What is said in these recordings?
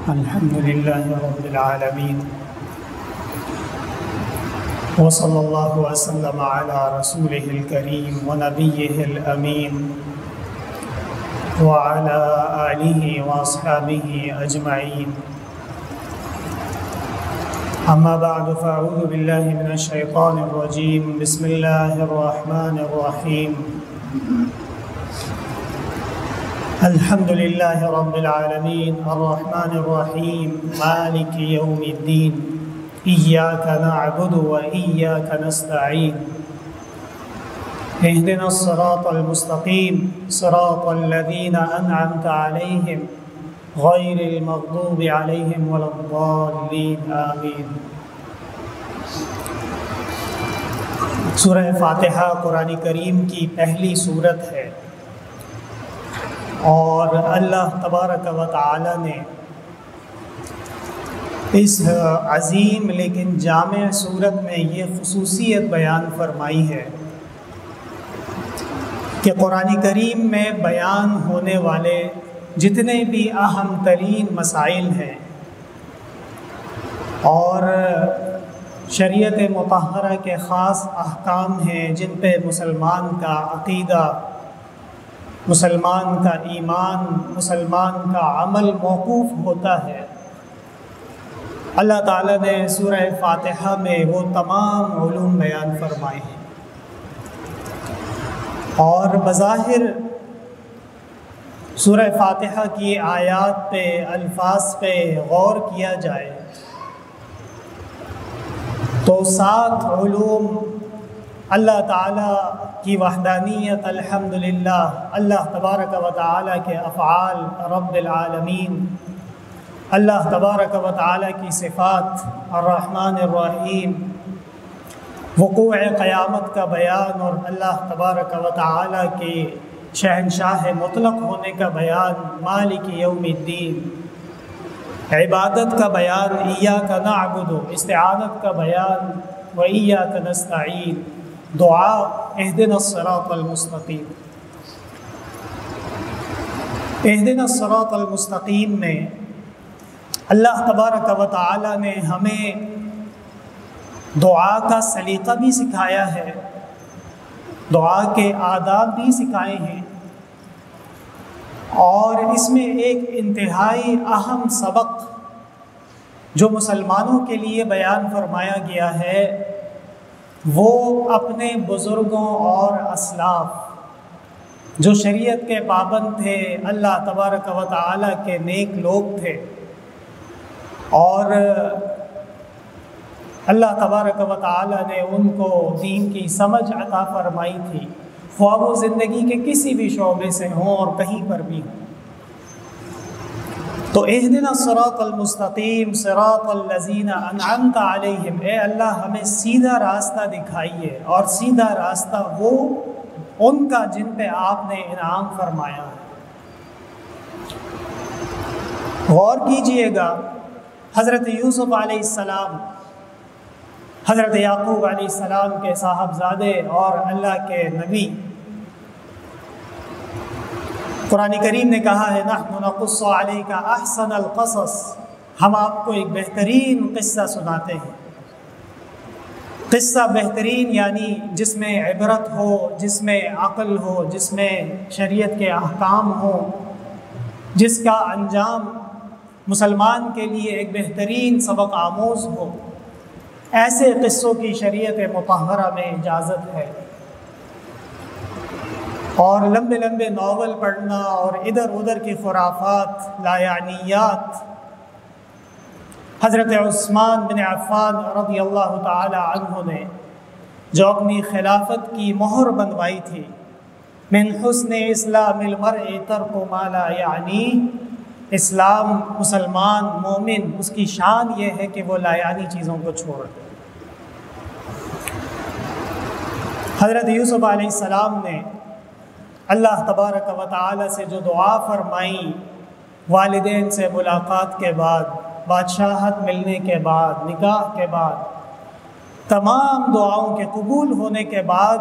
الحمد لله رب العالمين وصلى الله وسلم على رسوله الكريم ونبيه الأمين وعلى آله وأصحابه أجمعين. أما بعد فأعوذ بالله من الشيطان الرجيم. بسم الله الرحمن الرحيم. الحمد لله رب العالمين الرحمن الرحيم مالك يوم الدين إياك نعبد وإياك نستعين اهدنا الصراط المستقيم صراط الذين أنعمت عليهم غير المغضوب عليهم ولا الضالين آمين. سورہ فاتحہ قرآن کریم کی پہلی سورت ہے اور اللہ تبارک و تعالی نے اس عظیم لیکن جامع سورت میں یہ خصوصیت بیان فرمائی ہے کہ قرآن کریم میں بیان ہونے والے جتنے بھی اہم ترین مسائل ہیں اور شریعت مطہرہ کے خاص احکام ہیں جن پہ مسلمان کا عقیدہ، مسلمان کا ایمان، مسلمان کا عمل موقوف ہوتا ہے، اللہ تعالیٰ نے سورہ فاتحہ میں وہ تمام علوم بیان فرمائے ہیں. اور بظاہر سورہ فاتحہ کی آیات پہ، الفاظ پہ غور کیا جائے تو 7 علوم اللہ تعالیٰ کی وحدانیت، الحمدللہ، اللہ تبارک و تعالیٰ کے افعال رب العالمین، اللہ تبارک و تعالیٰ کی صفات الرحمن الرحیم، وقوع قیامت کا بیان اور اللہ تبارک و تعالیٰ کے شہنشاہ مطلق ہونے کا بیان، مالک یوم الدین، عبادت کا بیان، ایاک نعبد، استعانت کا بیان، و ایاک نستعین، دعا اہدنا الصراط المستقیم. اہدنا الصراط المستقیم میں اللہ تبارک و تعالی نے ہمیں دعا کا سلیقہ بھی سکھایا ہے، دعا کے آداب بھی سکھائے ہیں، اور اس میں ایک انتہائی اہم سبق جو مسلمانوں کے لیے بیان فرمایا گیا ہے وہ اپنے بزرگوں اور اسلاف جو شریعت کے پابند تھے، اللہ تبارک و تعالیٰ کے نیک لوگ تھے، اور اللہ تبارک و تعالیٰ نے ان کو دین کی سمجھ عطا فرمائی تھی، خواہ وہ زندگی کے کسی بھی شعبے سے ہوں اور کہیں پر بھی ہوں. تو اہدنا الصراط المستقیم صراط الذین انعمت علیہم، اے اللہ ہمیں سیدھا راستہ دکھائیے، اور سیدھا راستہ وہ ان کا جن پہ آپ نے انعام فرمایا ہے. غور کیجئے گا، حضرت یوسف علیہ السلام، حضرت یعقوب علیہ السلام کے صاحبزادے اور اللہ کے نبی، قرآن کریم نے کہا ہے نحن نقص علیک احسن القصص، ہم آپ کو ایک بہترین قصہ سناتے ہیں. قصہ بہترین یعنی جس میں عبرت ہو، جس میں عقل ہو، جس میں شریعت کے احکام ہوں، جس کا انجام مسلمان کے لیے ایک بہترین سبق آموز ہو. ایسے قصوں کی شریعت مطہرہ میں اجازت ہے، اور لمبے لمبے ناول پڑھنا اور ادھر ادھر کی خرافات، لایعنیات. حضرت عثمان بن عفان رضی اللہ تعالی عنہ نے جو اپنی خلافت کی مہر بنوائی تھی، من حسن اسلام المرء ترک ما لا یعنی، اسلام، مسلمان، مومن، اس کی شان یہ ہے کہ وہ لایعنی چیزوں کو چھوڑ دے. حضرت یوسف علیہ السلام نے اللہ تبارک و تعالی سے جو دعا فرمائی، والدین سے ملاقات کے بعد، بادشاہت ملنے کے بعد، نکاح کے بعد، تمام دعاؤں کے قبول ہونے کے بعد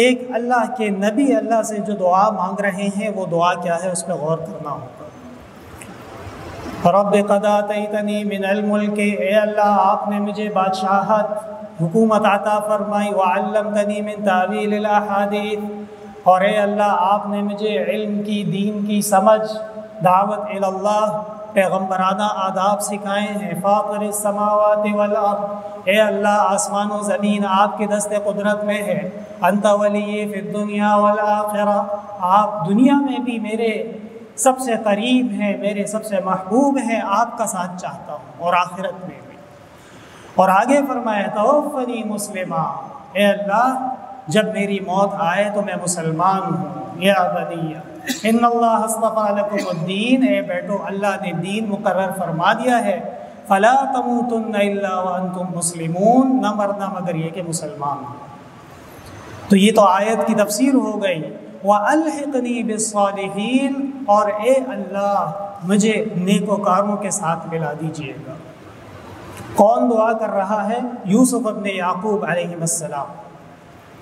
ایک اللہ کے نبی اللہ سے جو دعا مانگ رہے ہیں وہ دعا کیا ہے، اس پہ غور کرنا ہوگا. رب قد آتیتنی من الملک، اے اللہ آپ نے مجھے بادشاہت حکومت عطا فرمائی، وعلمتنی من تعویل الاحادیث، اور اے اللہ آپ نے مجھے علم کی، دین کی سمجھ، دعوت اللہ، پیغمبرانہ آداب سکھائے ہیں۔ فاطر السماوات والارض، اے اللہ آسمان و زمین آپ کے دست قدرت میں ہے۔ انت ولی فی الدنیا والآخرہ، آپ دنیا میں بھی میرے سب سے قریب ہیں، میرے سب سے محبوب ہیں، آپ کا ساتھ چاہتا ہوں، اور آخرت میں بھی۔ اور آگے فرمایا توفنی مسلمہ، اے اللہ جب میری موت آئے تو میں مسلمان ہوں۔ یا بنی ان اللہ اصطفیٰ لکم الدین، اے بیٹو اللہ نے دین مقرر فرما دیا ہے، فلا تموتن الا وانتم مسلمون، نہ مرنا مگر یہ کہ مسلمان ہوں۔ تو یہ تو آیت کی تفسیر ہو گئی۔ وَأَلْحِقْنِي بِالصَّالِحِينَ، اور اے اللہ مجھے نیکوکاروں کے ساتھ ملا دیجئے گا۔ کون دعا کر رہا ہے؟ یوسف ابن یعقوب علیہ السلام۔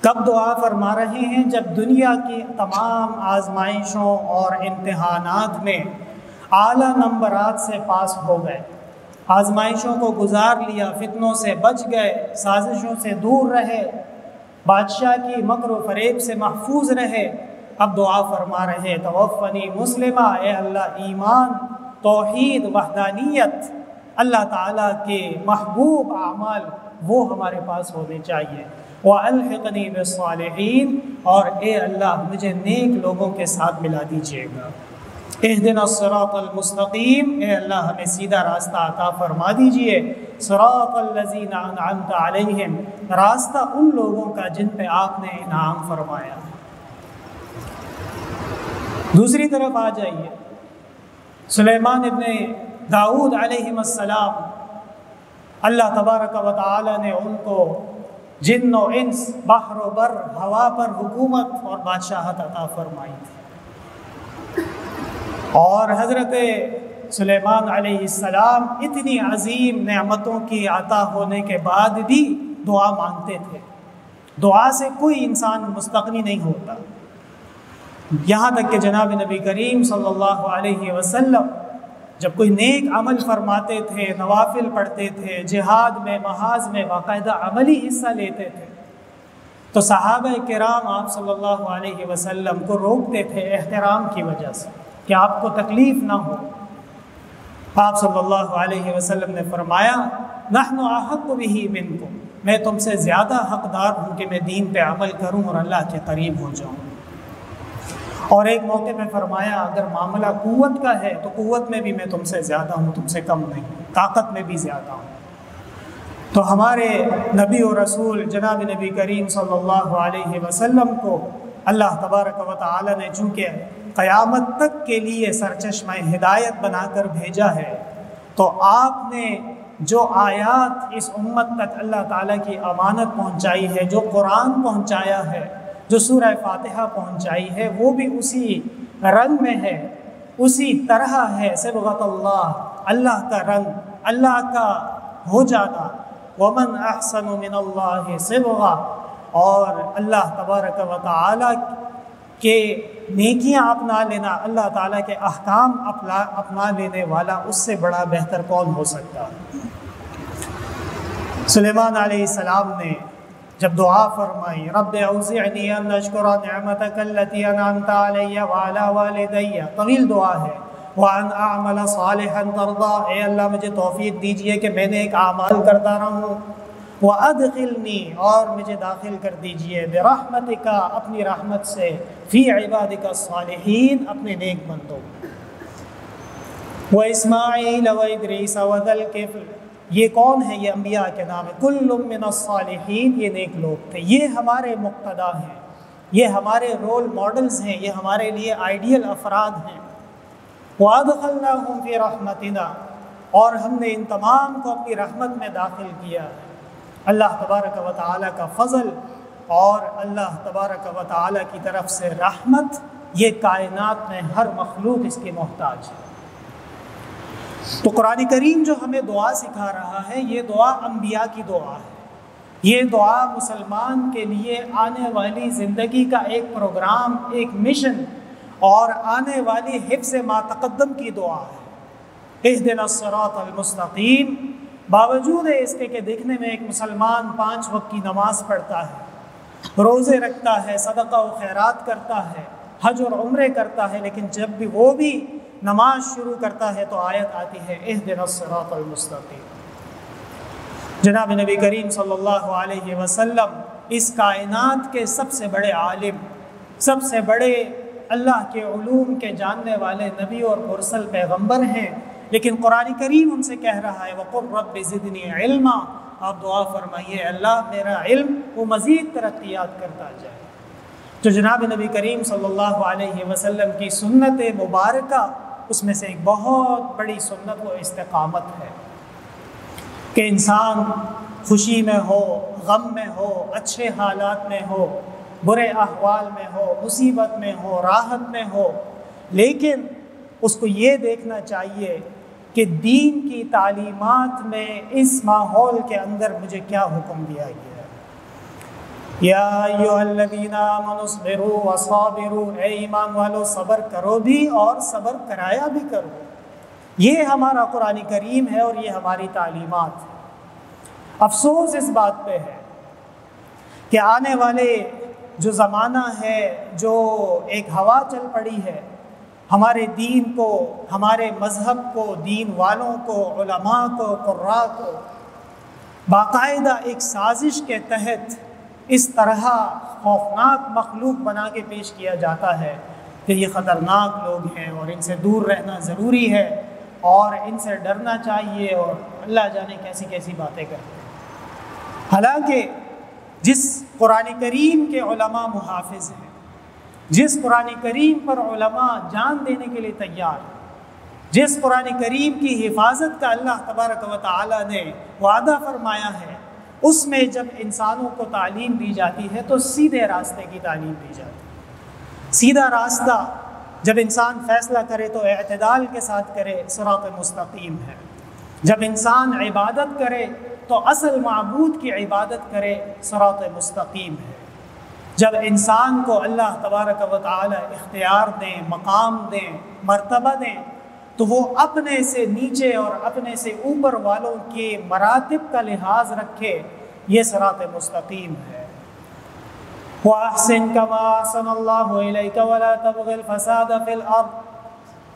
کب دعا فرما رہے ہیں؟ جب دنیا کی تمام آزمائشوں اور امتحانات میں اعلیٰ نمبرات سے پاس ہو گئے، آزمائشوں کو گزار لیا، فتنوں سے بچ گئے، سازشوں سے دور رہے، بادشاہ کی مکر و فریب سے محفوظ رہے، اب دعا فرما رہے توفنی مسلمہ، اے اللہ ایمان، توحید، وحدانیت، اللہ تعالیٰ کے محبوب اعمال وہ ہمارے پاس ہونے چاہیے۔ وَأَلْحِقْنِي بِالصَّالِحِينَ، اور اے اللہ مجھے نیک لوگوں کے ساتھ ملا دیجیے گا۔ اهدنا الصراط المستقیم، اے اللہ ہمیں سیدھا راستہ عطا فرما دیجئے۔ صراط الذین انعمت علیہم، راستہ ان لوگوں کا جن پہ آپ نے انعام فرمایا۔ دوسری طرف آ جائیے، سلیمان ابن داؤد علیہ السلام، اللہ تبارک و تعالی نے ان کو جن و انس، بحر و بر، ہوا پر حکومت اور بادشاہت عطا فرمائی تھی، اور حضرت سلیمان علیہ السلام اتنی عظیم نعمتوں کی عطا ہونے کے بعد بھی دعا مانگتے تھے۔ دعا سے کوئی انسان مستغنی نہیں ہوتا، یہاں تک کہ جناب نبی کریم صلی اللہ علیہ وسلم جب کوئی نیک عمل فرماتے تھے، نوافل پڑھتے تھے، جہاد میں، محاذ میں باقاعدہ عملی حصہ لیتے تھے، تو صحابہ کرام آپ صلی اللہ علیہ وسلم کو روکتے تھے احترام کی وجہ سے کہ آپ کو تکلیف نہ ہو۔ آپ صلی اللہ علیہ وسلم نے فرمایا نحن احق بہ منکم، میں تم سے زیادہ حقدار ہوں کہ میں دین پہ عمل کروں اور اللہ کے قریب ہو جاؤں۔ اور ایک موقع میں فرمایا اگر معاملہ قوت کا ہے تو قوت میں بھی میں تم سے زیادہ ہوں، تم سے کم نہیں، طاقت میں بھی زیادہ ہوں۔ تو ہمارے نبی و رسول جناب نبی کریم صلی اللہ علیہ وسلم کو اللہ تبارک و تعالی نے چونکہ قیامت تک کے لیے سرچشمہ ہدایت بنا کر بھیجا ہے، تو آپ نے جو آیات اس امت تک اللہ تعالیٰ کی امانت پہنچائی ہے، جو قرآن پہنچایا ہے، جو سورہ فاتحہ پہنچائی ہے، وہ بھی اسی رنگ میں ہے، اسی طرح ہے، صبغۃ اللہ، اللہ کا رنگ، اللہ کا ہو جانا۔ ومن احسن من اللہ صبغہ، اور اللہ تبارک و تعالیٰ کے نیکیاں اپنا لینا، اللہ تعالیٰ کے احکام اپنا لینے والا اس سے بڑا بہتر کون ہو سکتا۔ سلیمان علیہ السلام نے جب دعا فرمائی رب اوزعنی ان اشکر نعمتک التی انعمت علی وعلی والدی، طویل دعا ہے، وان اعمل صالحا ترضا، اے اللہ مجھے توفیق دیجئے کہ میں نے ایک اعمال کرتا رہوں، وادخلنی، اور مجھے داخل کر دیجئے، برحمتک، اپنی رحمت سے، فی عبادک الصالحین، اپنے نیک بندوں، واسماعیل وادریس وذا الکفل، یہ کون ہے؟ یہ انبیاء کے نام ہے، کل من الصالحین، یہ نیک لوگ تھے، یہ ہمارے مقتدا ہیں، یہ ہمارے رول ماڈلز ہیں، یہ ہمارے لیے آئیڈیل افراد ہیں۔ وادخلناہم فی رحمتنا، اور ہم نے ان تمام کو اپنی رحمت میں داخل کیا۔ اللہ تبارک و تعالیٰ کا فضل اور اللہ تبارک و تعالیٰ کی طرف سے رحمت، یہ کائنات میں ہر مخلوق اس کی محتاج ہے۔ تو قرآن کریم جو ہمیں دعا سکھا رہا ہے، یہ دعا انبیاء کی دعا ہے، یہ دعا مسلمان کے لیے آنے والی زندگی کا ایک پروگرام، ایک مشن اور آنے والی حفظ ما تقدم کی دعا ہے۔ اہدنا الصراط المستقیم، باوجود اس کے دیکھنے میں ایک مسلمان 5 وقت کی نماز پڑھتا ہے، روزے رکھتا ہے، صدقہ و خیرات کرتا ہے، حج اور عمرے کرتا ہے، لیکن جب بھی وہ بھی نماز شروع کرتا ہے تو آیت آتی ہے اہدنا الصراط المستقیم۔ جناب نبی کریم صلی اللہ علیہ وسلم اس کائنات کے سب سے بڑے عالم، سب سے بڑے اللہ کے علوم کے جاننے والے نبی اور مرسل پیغمبر ہیں، لیکن قرآن کریم ان سے کہہ رہا ہے وَقُلْ رَبِّ زِدْنِي عِلْمًا، آپ دعا فرمائیے اللہ میرا علم وہ مزید ترقیات کرتا جائے۔ جو جناب نبی کریم صلی اللہ علیہ وسلم کی سنت مبارکہ، اس میں سے ایک بہت بڑی سنت و استقامت ہے کہ انسان خوشی میں ہو، غم میں ہو، اچھے حالات میں ہو، برے احوال میں ہو، مصیبت میں ہو، راحت میں ہو، لیکن اس کو یہ دیکھنا چاہیے کہ دین کی تعلیمات میں اس ماحول کے اندر مجھے کیا حکم دیا گیا ہے۔ یا ایھا الذین آمنوا اصبروا وصابروا، اے ایمان والو صبر کرو بھی اور صبر کرایا بھی کرو۔ یہ ہمارا قرآن کریم ہے اور یہ ہماری تعلیمات ہے۔ افسوس اس بات پہ ہے کہ آنے والے جو زمانہ ہے، جو ایک ہوا چل پڑی ہے، ہمارے دین کو، ہمارے مذہب کو، دین والوں کو، علماء کو، قراء کو باقاعدہ ایک سازش کے تحت اس طرح خوفناک مخلوق بنا کے پیش کیا جاتا ہے کہ یہ خطرناک لوگ ہیں اور ان سے دور رہنا ضروری ہے اور ان سے ڈرنا چاہیے، اور اللہ جانے کیسی کیسی باتیں کرتے ہیں۔ حالانکہ جس قرآن کریم کے علماء محافظ ہیں، جس قرآن کریم پر علماء جان دینے کے لیے تیار ہیں، جس قرآن کریم کی حفاظت کا اللہ تبارک و تعالی نے وعدہ فرمایا ہے، اس میں جب انسانوں کو تعلیم دی جاتی ہے تو سیدھے راستے کی تعلیم دی جاتی ہے۔ سیدھا راستہ جب انسان فیصلہ کرے تو اعتدال کے ساتھ کرے، صراط مستقیم ہے۔ جب انسان عبادت کرے تو اصل معبود کی عبادت کرے، صراط مستقیم ہے۔ جب انسان کو اللہ تبارک و تعالی اختیار دیں، مقام دیں، مرتبہ دیں، تو وہ اپنے سے نیچے اور اپنے سے اوپر والوں کے مراتب کا لحاظ رکھے، یہ صراط مستقیم ہے۔ وَأَحْسِن كَمَا أَحْسَنَ اللَّهُ إِلَيْكَ وَلَا تَبْغِ الْفَسَادَ فِي الْأَرْضِ۔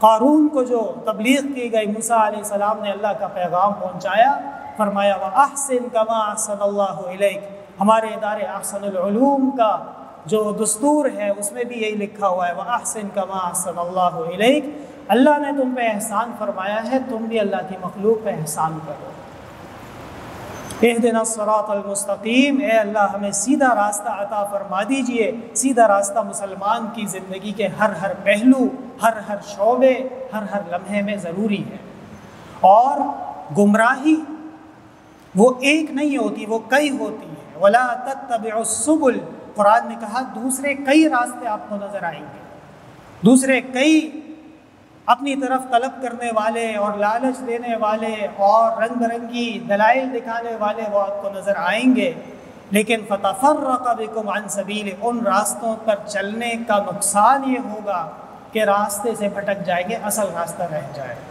قارون کو جو تبلیغ کی گئی، موسیٰ علیہ السلام نے اللہ کا پیغام پہنچایا، فرمایا وَأَحْسِن كَمَا أَحْسَنَ اللَّهُ إِلَيْكَ۔ ہمارے ادارے احسن العلوم کا جو دستور ہے اس میں بھی یہی لکھا ہوا ہے وَأَحْسِن كَمَا أَحْسَنَ اللَّهُ إِلَيْكَ۔ اللہ نے تم پہ احسان فرمایا ہے، تم بھی اللہ کی مخلوق پہ احسان کرو۔ اہدنا الصراط المستقیم، اے اللہ ہمیں سیدھا راستہ عطا فرما دیجئے۔ سیدھا راستہ مسلمان کی زندگی کے ہر ہر پہلو، ہر ہر شعبے، ہر ہر لمحے میں ضروری ہے۔ اور گمراہی وہ ایک نہیں ہوتی، وہ کئی ہوتی ہے۔ وَلَا تَتَّبِعُوا السُّبُلَ، قرآن نے کہا دوسرے کئی راستے آپ کو نظر آئیں گے، دوسرے کئی اپنی طرف طلب کرنے والے اور لالچ دینے والے اور رنگ برنگی دلائل دکھانے والے وہ آپ کو نظر آئیں گے، لیکن فَتَفَرَّقَ بِكُمْ عَنْ سَبِيلِ، ان راستوں پر چلنے کا نقصان یہ ہوگا کہ راستے سے بھٹک جائیں گے، اصل راستہ رہ جائے گا۔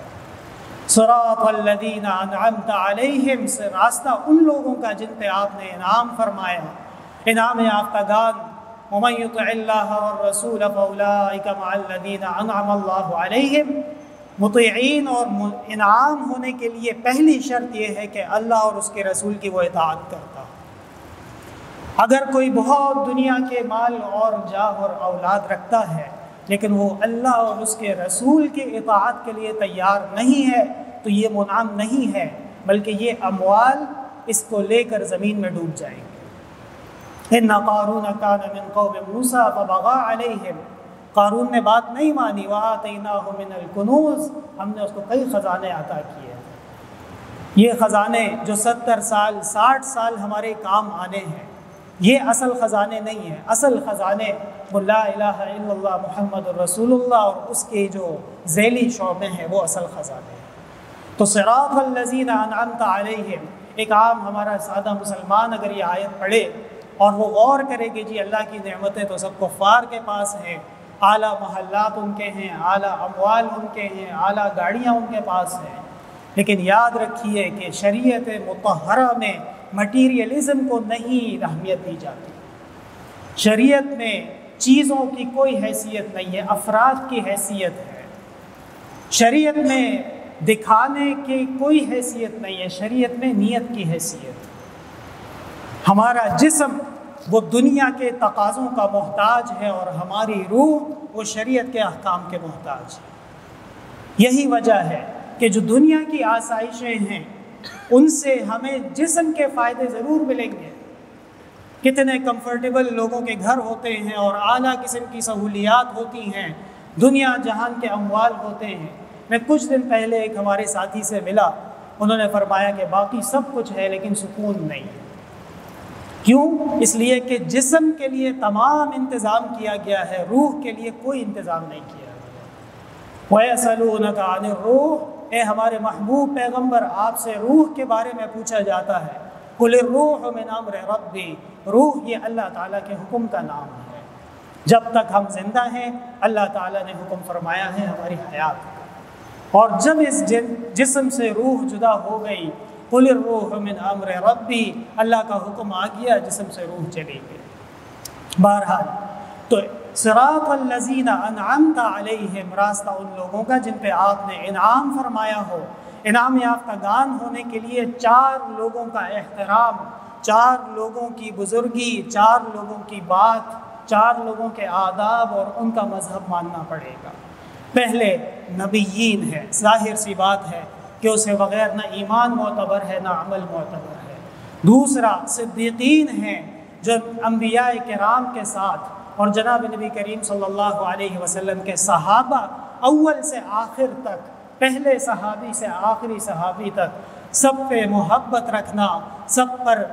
صراط الذین انعمت علیہم، سے راستہ ان لوگوں کا جن پہ آپ نے انعام فرمایا، انعام یافتگان۔ ومن یطع اللہ والرسول فاولئک مع الذین انعم اللہ علیہم، مطیعین اور انعام ہونے کے لیے پہلی شرط یہ ہے کہ اللہ اور اس کے رسول کی وہ اطاعت کرتا۔ اگر کوئی بہت دنیا کے مال اور جاہ اور اولاد رکھتا ہے لیکن وہ اللہ اور اس کے رسول کی اطاعت کے لیے تیار نہیں ہے تو یہ منعم نہیں ہے، بلکہ یہ اموال اس کو لے کر زمین میں ڈوب جائیں گے۔ ان قارون کان من قوم موسیٰ فبغى علیہم، قارون نے بات نہیں مانی، وآتیناہ من الکنوز، ہم نے اس کو کئی خزانے عطا کیے۔ یہ خزانے جو 70 سال 60 سال ہمارے کام آنے ہیں، یہ اصل خزانے نہیں ہیں۔ اصل خزانے لا الہ الا اللہ محمد الرسول اللہ اور اس کے جو ذیلی شعبے ہیں وہ اصل خزانے ہیں۔ تو صراط الذین انعمت علیہم، ایک عام ہمارا سادہ مسلمان اگر یہ آیت پڑھے اور وہ غور کرے کہ جی اللہ کی نعمتیں تو سب کفار کے پاس ہیں، اعلیٰ محلات ان کے ہیں، اعلیٰ اموال ان کے ہیں، اعلیٰ گاڑیاں ان کے پاس ہیں، لیکن یاد رکھیے کہ شریعت مطہرہ میں مٹیریلزم کو نہیں اہمیت دی جاتی۔ شریعت میں چیزوں کی کوئی حیثیت نہیں ہے، افراد کی حیثیت ہے۔ شریعت میں دکھانے کی کوئی حیثیت نہیں ہے، شریعت میں نیت کی حیثیت۔ ہمارا جسم وہ دنیا کے تقاضوں کا محتاج ہے اور ہماری روح وہ شریعت کے احکام کے محتاج ہے۔ یہی وجہ ہے کہ جو دنیا کی آسائشیں ہیں ان سے ہمیں جسم کے فائدے ضرور ملیں گے۔ کتنے کمفرٹیبل لوگوں کے گھر ہوتے ہیں اور اعلیٰ قسم کی سہولیات ہوتی ہیں، دنیا جہان کے اموال ہوتے ہیں۔ میں کچھ دن پہلے ایک ہمارے ساتھی سے ملا، انہوں نے فرمایا کہ باقی سب کچھ ہے لیکن سکون نہیں۔ کیوں؟ اس لیے کہ جسم کے لیے تمام انتظام کیا گیا ہے، روح کے لیے کوئی انتظام نہیں کیا گیا۔ وَيَسْأَلُونَكَ عَنِ الرُّوحِ، اے ہمارے محبوب پیغمبر، آپ سے روح کے بارے میں پوچھا جاتا ہے۔ قُلِ الرُّوحُ مِنْ أَمْرِ رَبِّي، روح یہ اللہ تعالیٰ کے حکم کا نام ہے۔ جب تک ہم زندہ ہیں اللہ تعالیٰ نے حکم فرمایا ہے ہماری حیات کا، اور جب اس جسم سے روح جدا ہو گئی، قُلِ الرُّوحُ مِنْ أَمْرِ رَبِّي، اللہ کا حکم آ گیا، جسم سے روح چلی گئی۔ بہرحال تو صراط الذین انعمت علیہم، راستہ ان لوگوں کا جن پہ آپ نے انعام فرمایا ہو۔ انعام یافتگان ہونے کے لیے 4 لوگوں کا احترام، 4 لوگوں کی بزرگی، 4 لوگوں کی بات، 4 لوگوں کے آداب اور ان کا مذہب ماننا پڑے گا۔ پہلے نبیین ہے، ظاہر سی بات ہے کہ اسے بغیر نہ ایمان معتبر ہے نہ عمل معتبر ہے۔ دوسرا صدیقین ہیں جو انبیاء کرام کے ساتھ اور جناب نبی کریم صلی اللہ علیہ وسلم کے صحابہ اول سے آخر تک، پہلے صحابی سے آخری صحابی تک سب پہ محبت رکھنا، سب پر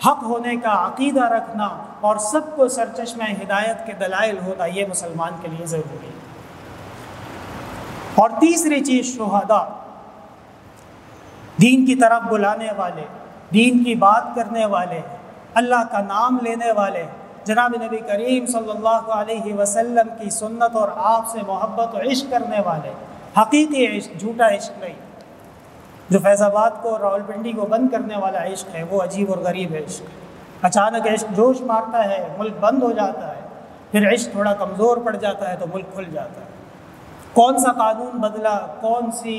حق ہونے کا عقیدہ رکھنا اور سب کو سرچشمہ ہدایت کے دلائل ہونا، یہ مسلمان کے لیے ضروری ہے۔ اور تیسری چیز شہداء، دین کی طرف بلانے والے، دین کی بات کرنے والے، اللہ کا نام لینے والے، جناب نبی کریم صلی اللہ علیہ وسلم کی سنت اور آپ سے محبت و عشق کرنے والے، حقیقی عشق، جھوٹا عشق نہیں۔ جو فیض آباد کو، راولپنڈی کو بند کرنے والا عشق ہے وہ عجیب اور غریب عشق ہے۔ اچانک عشق جوش مارتا ہے، ملک بند ہو جاتا ہے، پھر عشق تھوڑا کمزور پڑ جاتا ہے تو ملک کھل جاتا ہے۔ کون سا قانون بدلا، کون سی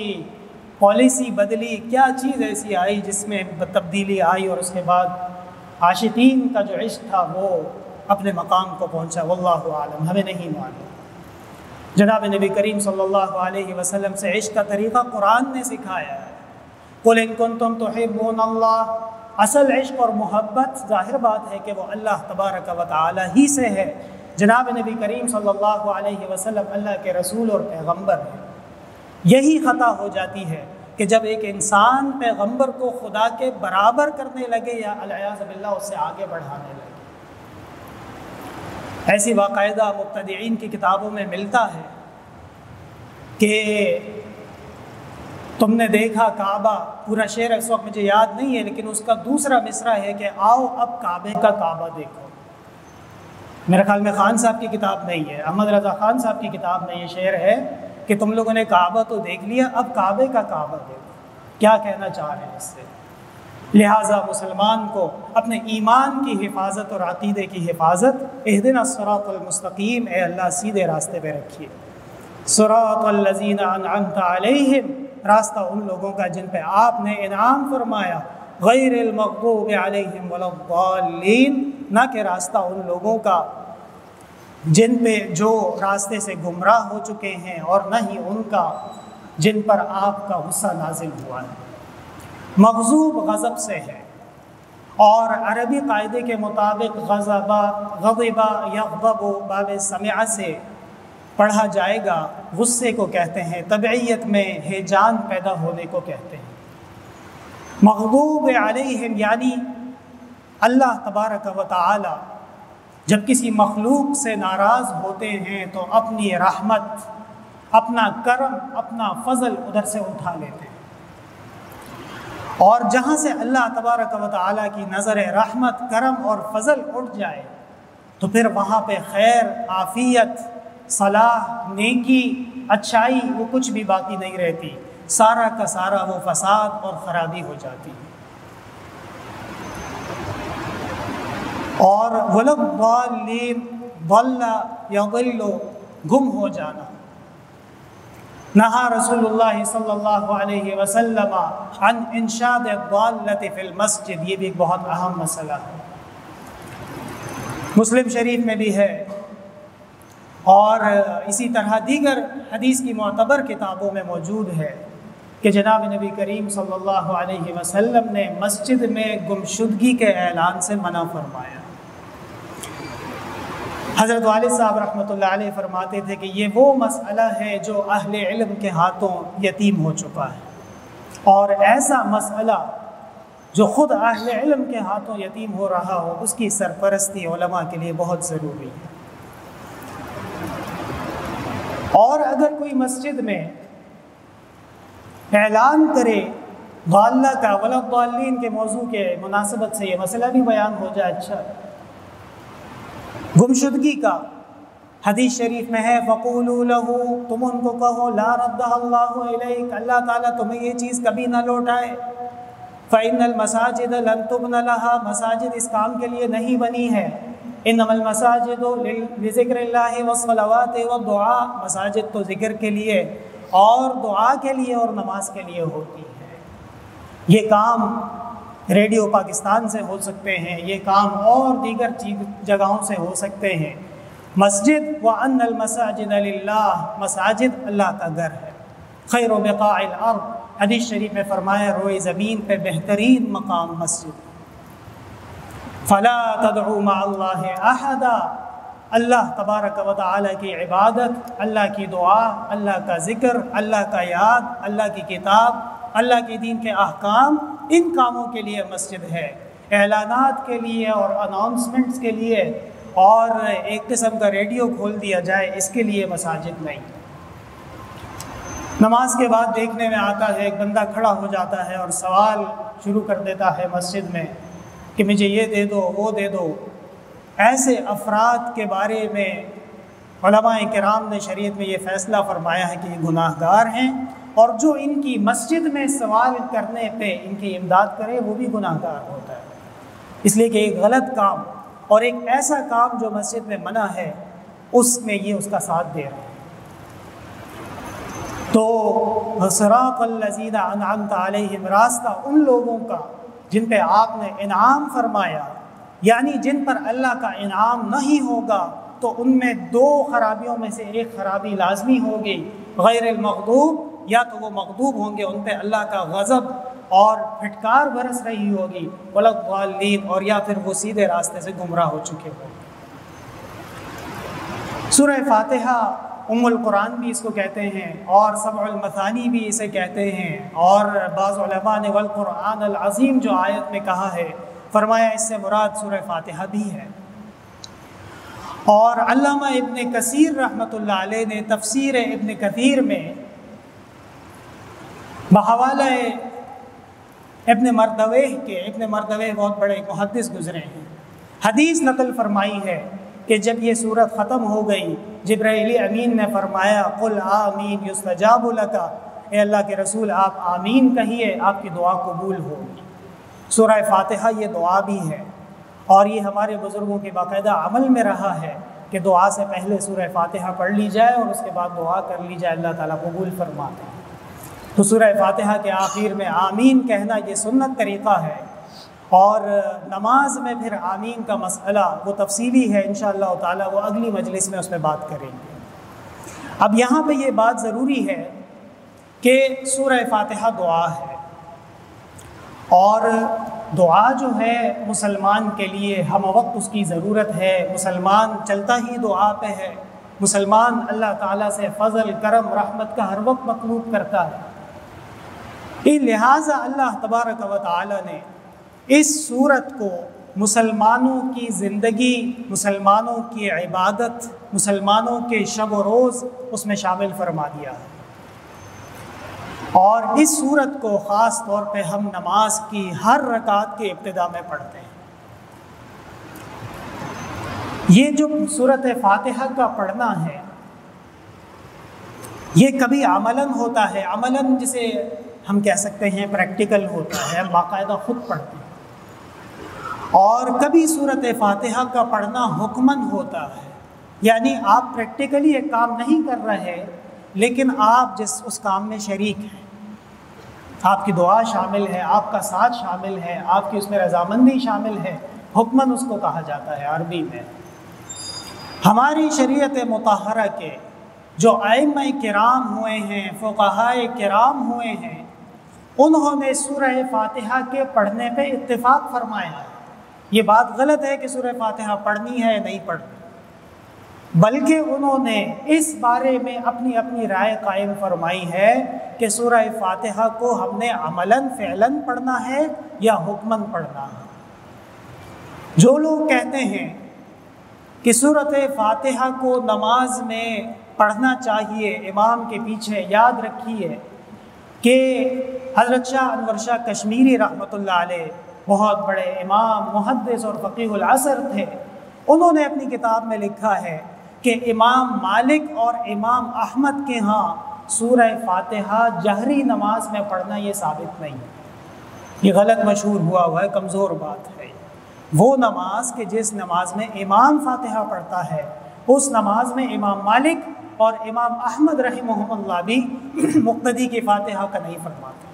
پالیسی بدلی، کیا چیز ایسی آئی جس میں تبدیلی آئی اور اس کے بعد عاشقین کا جو عشق تھا وہ اپنے مقام کو پہنچا، واللہ عالم، ہمیں نہیں معلوم۔ جناب نبی کریم صلی اللہ علیہ وسلم سے عشق کا طریقہ قرآن نے سکھایا ہے۔ قُلْ إِن كُنتُمْ تُحِبُّونَ اللَّهَ، اصل عشق اور محبت ظاہر بات ہے کہ وہ اللہ تبارک و تعالی ہی سے ہے۔ جناب نبی کریم صلی اللہ علیہ وسلم اللہ کے رسول اور پیغمبر ہیں۔ یہی خطا ہو جاتی ہے کہ جب ایک انسان پیغمبر کو خدا کے برابر کرنے لگے یا العیاذ باللہ اس سے آگے بڑھانے لگے۔ ایسی باقاعدہ مبتدعین کی کتابوں میں ملتا ہے کہ تم نے دیکھا کعبہ، پورا شعر اس وقت مجھے یاد نہیں ہے لیکن اس کا دوسرا مصرع ہے کہ آؤ اب کعبے کا کعبہ دیکھو۔ میرے خیال میں خان صاحب کی کتاب نہیں ہے، احمد رضا خان صاحب کی کتاب میں یہ شعر ہے کہ تم لوگوں نے کعبہ تو دیکھ لیا، اب کعبے کا کعبہ دیکھو۔ کیا کہنا چاہ رہے ہیں اس سے؟ لہٰذا مسلمان کو اپنے ایمان کی حفاظت اور عقیدے کی حفاظت، اہدنا الصراط المستقیم، اے اللہ سیدھے راستے پہ رکھیے۔ صراط الذین انعمت علیہم، راستہ ان لوگوں کا جن پہ آپ نے انعام فرمایا، غیر المغضوب علیہم ولا الضالین، نہ کہ راستہ ان لوگوں کا جن پہ جو راستے سے گمراہ ہو چکے ہیں، اور نہ ہی ان کا جن پر آپ کا غصہ نازل ہوا ہے۔ مغضوب غضب سے ہے، اور عربی قاعدے کے مطابق غضب یغضب باب سمع سے پڑھا جائے گا، غصے کو کہتے ہیں، طبعیت میں ہیجان پیدا ہونے کو کہتے ہیں۔ مغضوب علیہم یعنی اللہ تبارک و تعالی جب کسی مخلوق سے ناراض ہوتے ہیں تو اپنی رحمت، اپنا کرم، اپنا فضل ادھر سے اٹھا لیتے ہیں، اور جہاں سے اللہ تبارک و تعالی کی نظر رحمت، کرم اور فضل اٹھ جائے تو پھر وہاں پہ خیر، عافیت، صلاح، نیکی، اچھائی وہ کچھ بھی باقی نہیں رہتی، سارا کا سارا وہ فساد اور خرابی ہو جاتی ہے۔ اور وَلَضَّالِّينَ ضَلَّ يَضِلُّ گم ہو جانا، نہا رسول اللہ صلی اللہ علیہ وسلم عن انشاد الضالۃ فی المسجد، یہ بھی ایک بہت اہم مسئلہ ہے، مسلم شریف میں بھی ہے اور اسی طرح دیگر حدیث کی معتبر کتابوں میں موجود ہے کہ جناب نبی کریم صلی اللہ علیہ وسلم نے مسجد میں گمشدگی کے اعلان سے منع فرمایا۔ حضرت والد صاحب رحمۃ اللہ علیہ فرماتے تھے کہ یہ وہ مسئلہ ہے جو اہل علم کے ہاتھوں یتیم ہو چکا ہے، اور ایسا مسئلہ جو خود اہل علم کے ہاتھوں یتیم ہو رہا ہو، اس کی سرپرستی علماء کے لیے بہت ضروری ہے۔ اور اگر کوئی مسجد میں اعلان کرے ضالہ کا، وَلَضَّالِّينَ کے موضوع کے مناسبت سے یہ مسئلہ بھی بیان ہو جائے، اچھا گمشدگی کا، حدیث شریف میں ہے فَقُولُوا لَهُ، تم ان کو کہو لَا رَدَّهَ اللَّهُ إِلَيْكَ، اللہ تعالیٰ تمہیں یہ چیز کبھی نہ لوٹائے، فَإِنَّ الْمَسَاجِدَ لَن تُبْنَ لَهَا، مساجد اس کام کے لیے نہیں بنی ہے، إِنَّمَا الْمَسَاجِدُ لِذِكْرِ اللَّهِ وَالصَّلَوَاتِ وَالدُّعَاء، مساجد تو ذکر کے لیے اور دعا کے لیے اور نماز کے لیے ہوتی ہے۔ یہ کام ریڈیو پاکستان سے ہو سکتے ہیں، یہ کام اور دیگر جگہوں سے ہو سکتے ہیں۔ مسجد وَأَنَّ الْمَسَاجِدَ لِلَّهِ، مساجد اللہ کا گھر ہے۔ خیر بقاع الارض، حدیث شریف میں فرمایا روئے زمین پہ بہترین مقام مسجد۔ فَلَا تَدْعُوا مَعَ اللَّهِ أَحَدًا، اللہ تبارک و تعالیٰ کی عبادت، اللہ کی دعا، اللہ کا ذکر، اللہ کا یاد، اللہ کی کتاب، اللہ کے دین کے احکام، ان کاموں کے لیے مسجد ہے۔ اعلانات کے لیے اور اناؤنسمنٹس کے لیے اور ایک قسم کا ریڈیو کھول دیا جائے، اس کے لیے مساجد نہیں۔ نماز کے بعد دیکھنے میں آتا ہے ایک بندہ کھڑا ہو جاتا ہے اور سوال شروع کر دیتا ہے مسجد میں کہ مجھے یہ دے دو، وہ دے دو۔ ایسے افراد کے بارے میں علماء کرام نے شریعت میں یہ فیصلہ فرمایا ہے کہ یہ گناہ گار ہیں، اور جو ان کی مسجد میں سوال کرنے پہ ان کی امداد کرے وہ بھی گناہ گار ہوتا ہے، اس لیے کہ ایک غلط کام اور ایک ایسا کام جو مسجد میں منع ہے، اس میں یہ اس کا ساتھ دے رہے ہیں۔ تو صراط الذین انعمت علیہم، راستہ ان لوگوں کا جن پہ آپ نے انعام فرمایا، یعنی جن پر اللہ کا انعام نہیں ہوگا تو ان میں دو خرابیوں میں سے ایک خرابی لازمی ہوگی، غیر المغضوب، یا تو وہ مغضوب ہوں گے، ان پہ اللہ کا غضب اور پھٹکار برس رہی ہوگی، وَلَضَّالِّينَ، اور یا پھر وہ سیدھے راستے سے گمراہ ہو چکے ہوں۔ سورہ فاتحہ ام القرآن بھی اس کو کہتے ہیں، اور سبع المثانی بھی اسے کہتے ہیں، اور بعض علماء نے والقرآن العظیم جو آیت میں کہا ہے، فرمایا اس سے مراد سورہ فاتحہ بھی ہے۔ اور علامہ ابن کثیر رحمۃ اللہ علیہ نے تفسیر ابن کثیر میں بحوالہ ابن مردویہ کے، ابن مردویہ بہت بڑے محدث گزرے ہیں، حدیث نقل فرمائی ہے کہ جب یہ صورت ختم ہو گئی، جبرائیل امین نے فرمایا قل آمین یستجاب لک، اے اللہ کے رسول آپ آمین کہیے، آپ کی دعا قبول ہوگی۔ سورہ فاتحہ یہ دعا بھی ہے، اور یہ ہمارے بزرگوں کے باقاعدہ عمل میں رہا ہے کہ دعا سے پہلے سورہ فاتحہ پڑھ لی جائے اور اس کے بعد دعا کر لی جائے، اللہ تعالیٰ قبول فرماتے ہیں۔ تو سورہ فاتحہ کے آخر میں آمین کہنا یہ سنت طریقہ ہے، اور نماز میں پھر آمین کا مسئلہ وہ تفصیلی ہے، انشاءاللہ تعالیٰ وہ اگلی مجلس میں اس پہ بات کریں گے۔ اب یہاں پہ یہ بات ضروری ہے کہ سورہ فاتحہ دعا ہے، اور دعا جو ہے مسلمان کے لیے ہم وقت اس کی ضرورت ہے، مسلمان چلتا ہی دعا پہ ہے، مسلمان اللہ تعالیٰ سے فضل، کرم، رحمت کا ہر وقت مطلوب کرتا ہے۔ لہٰذا اللہ تبارک و تعالیٰ نے اس صورت کو مسلمانوں کی زندگی، مسلمانوں کی عبادت، مسلمانوں کے شب و روز اس میں شامل فرما دیا ہے، اور اس صورت کو خاص طور پہ ہم نماز کی ہر رکعت کے ابتدا میں پڑھتے ہیں۔ یہ جو سورۃ فاتحہ کا پڑھنا ہے یہ کبھی عملاً ہوتا ہے، عملاً جسے ہم کہہ سکتے ہیں پریکٹیکل ہوتا ہے، ہم باقاعدہ خود پڑھتے ہیں، اور کبھی سورۃ فاتحہ کا پڑھنا حکماً ہوتا ہے، یعنی آپ پریکٹیکلی ایک کام نہیں کر رہے لیکن آپ اس کام میں شریک ہیں، آپ کی دعا شامل ہے، آپ کا ساتھ شامل ہے، آپ کی اس میں رضامندی شامل ہے، حکماً اس کو کہا جاتا ہے عربی میں۔ ہماری شریعت مطہرہ کے جو ائمہ کرام ہوئے ہیں، فقہائے کرام ہوئے ہیں، انہوں نے سورہ فاتحہ کے پڑھنے پہ اتفاق فرمایا ہے۔ یہ بات غلط ہے کہ سورہ فاتحہ پڑھنی ہے یا نہیں پڑھنی، بلکہ انہوں نے اس بارے میں اپنی اپنی رائے قائم فرمائی ہے کہ سورہ فاتحہ کو ہم نے عملاً فعلاً پڑھنا ہے یا حکماً پڑھنا ہے۔ جو لوگ کہتے ہیں کہ سورۃ فاتحہ کو نماز میں پڑھنا چاہیے امام کے پیچھے، یاد رکھیے کہ حضرت شاہ انور شاہ کشمیری رحمۃ اللہ علیہ بہت بڑے امام، محدث اور فقیہ العصر تھے، انہوں نے اپنی کتاب میں لکھا ہے کہ امام مالک اور امام احمد کے ہاں سورہ فاتحہ جہری نماز میں پڑھنا یہ ثابت نہیں ہے، یہ غلط مشہور ہوا ہے، کمزور بات ہے۔ وہ نماز کہ جس نماز میں امام فاتحہ پڑھتا ہے، اس نماز میں امام مالک اور امام احمد رحمہم اللہ بھی مقتدی کی فاتحہ کا نہیں فرماتے۔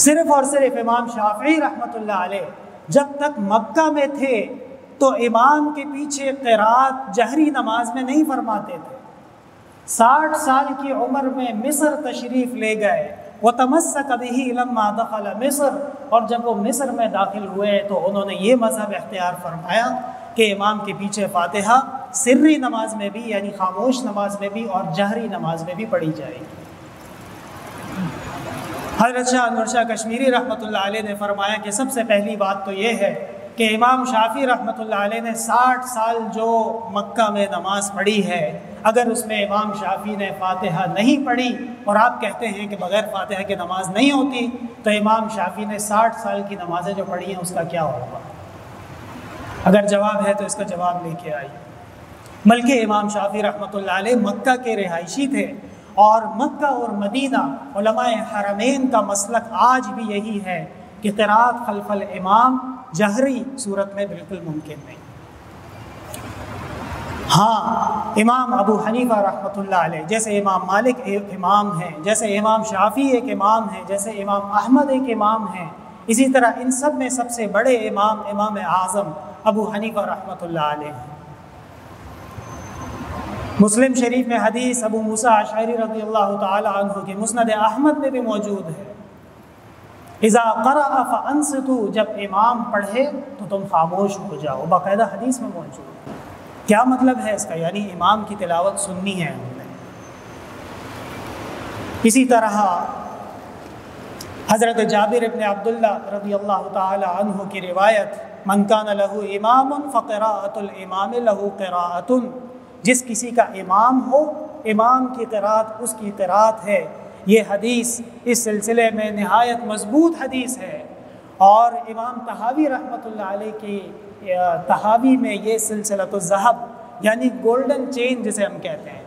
صرف اور صرف امام شافعی رحمۃ اللہ علیہ جب تک مکہ میں تھے تو امام کے پیچھے قرات جہری نماز میں نہیں فرماتے تھے۔ 60 سال کی عمر میں مصر تشریف لے گئے، وَتَمَسَّكَ بِهِ لَمَّا دَخَلَ مصر، اور جب وہ مصر میں داخل ہوئے تو انہوں نے یہ مذہب اختیار فرمایا کہ امام کے پیچھے فاتحہ سری نماز میں بھی یعنی خاموش نماز میں بھی اور جہری نماز میں بھی پڑھی جائے گی۔ حضرت شاہ انور شاہ کشمیری رحمۃ اللہ علیہ نے فرمایا کہ سب سے پہلی بات تو یہ ہے کہ امام شافعی رحمۃ اللہ علیہ نے 60 سال جو مکہ میں نماز پڑھی ہے، اگر اس میں امام شافعی نے فاتحہ نہیں پڑھی اور آپ کہتے ہیں کہ بغیر فاتحہ کی نماز نہیں ہوتی، تو امام شافعی نے 60 سال کی نمازیں جو پڑھی ہیں اس کا کیا ہوگا؟ اگر جواب ہے تو اس کا جواب لے کے آئیے۔ بلکہ امام شافعی رحمۃ اللہ علیہ مکہ کے رہائشی تھے، اور مکہ اور مدینہ علماء حرمین کا مسلک آج بھی یہی ہے کہ قرات خلف الامام جہری صورت میں بالکل ممکن نہیں۔ ہاں، امام ابو حنیفہ رحمۃ اللہ علیہ جیسے امام مالک ایک امام ہیں، جیسے امام شافعی ایک امام ہیں، جیسے امام احمد ایک امام ہیں، اسی طرح ان سب میں سب سے بڑے امام امام اعظم ابو حنیفہ رحمۃ اللہ علیہ ہیں۔ مسلم شریف میں حدیث ابو موسیٰ اشعری رضی اللہ تعالی عنہ کی مسند احمد میں بھی موجود ہے، اذا قرأ فانصتوا، جب امام پڑھے تو تم خاموش ہو جاؤ، باقاعدہ حدیث میں موجود ہے۔ کیا مطلب ہے اس کا؟ یعنی امام کی تلاوت سننی ہے ہم نے۔ اسی طرح حضرت جابر ابن عبداللہ رضی اللہ تعالی عنہ کی روایت، من کان لہ امام فقراءۃ الامام لہ قراءۃ، جس کسی کا امام ہو، امام کی قرات اس کی قرات ہے۔ یہ حدیث اس سلسلے میں نہایت مضبوط حدیث ہے، اور امام طحاوی رحمۃ اللہ علیہ کی طحاوی میں یہ سلسلۃ الذہب یعنی گولڈن چین جسے ہم کہتے ہیں،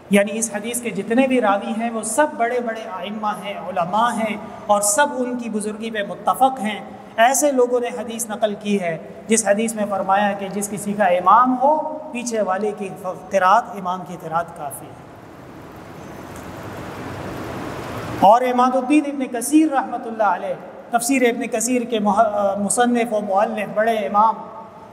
یعنی اس حدیث کے جتنے بھی راوی ہیں وہ سب بڑے بڑے ائمہ ہیں، علماء ہیں، اور سب ان کی بزرگی پہ متفق ہیں۔ ایسے لوگوں نے حدیث نقل کی ہے جس حدیث میں فرمایا کہ جس کسی کا امام ہو، پیچھے والے کی قرات امام کی قرات کافی ہے۔ اور امام الدین ابن کثیر رحمۃ اللہ علیہ، تفسیر ابن کثیر کے مصنف و مؤلف بڑے امام،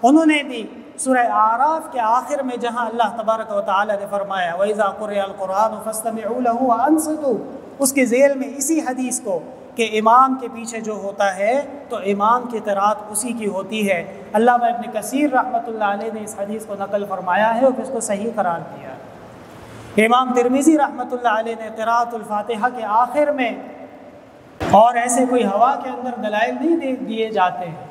انہوں نے بھی سورہ اعراف کے آخر میں جہاں اللہ تبارک و تعالی نے فرمایا وَإِذَا قُرِئَ الْقُرْآنُ فَاسْتَمِعُوا لَهُ وَأَنصِتُوا، اس کے ذیل میں اسی حدیث کو کہ امام کے پیچھے جو ہوتا ہے تو امام کی قرات اسی کی ہوتی ہے، علامہ ابن کثیر رحمۃ اللہ علیہ نے اس حدیث کو نقل فرمایا ہے اور اس کو صحیح قرار دیا ہے۔ امام ترمذی رحمۃ اللہ علیہ نے قرات الفاتحہ کے آخر میں، اور ایسے کوئی ہوا کے اندر دلائل نہیں دیے جاتے ہیں،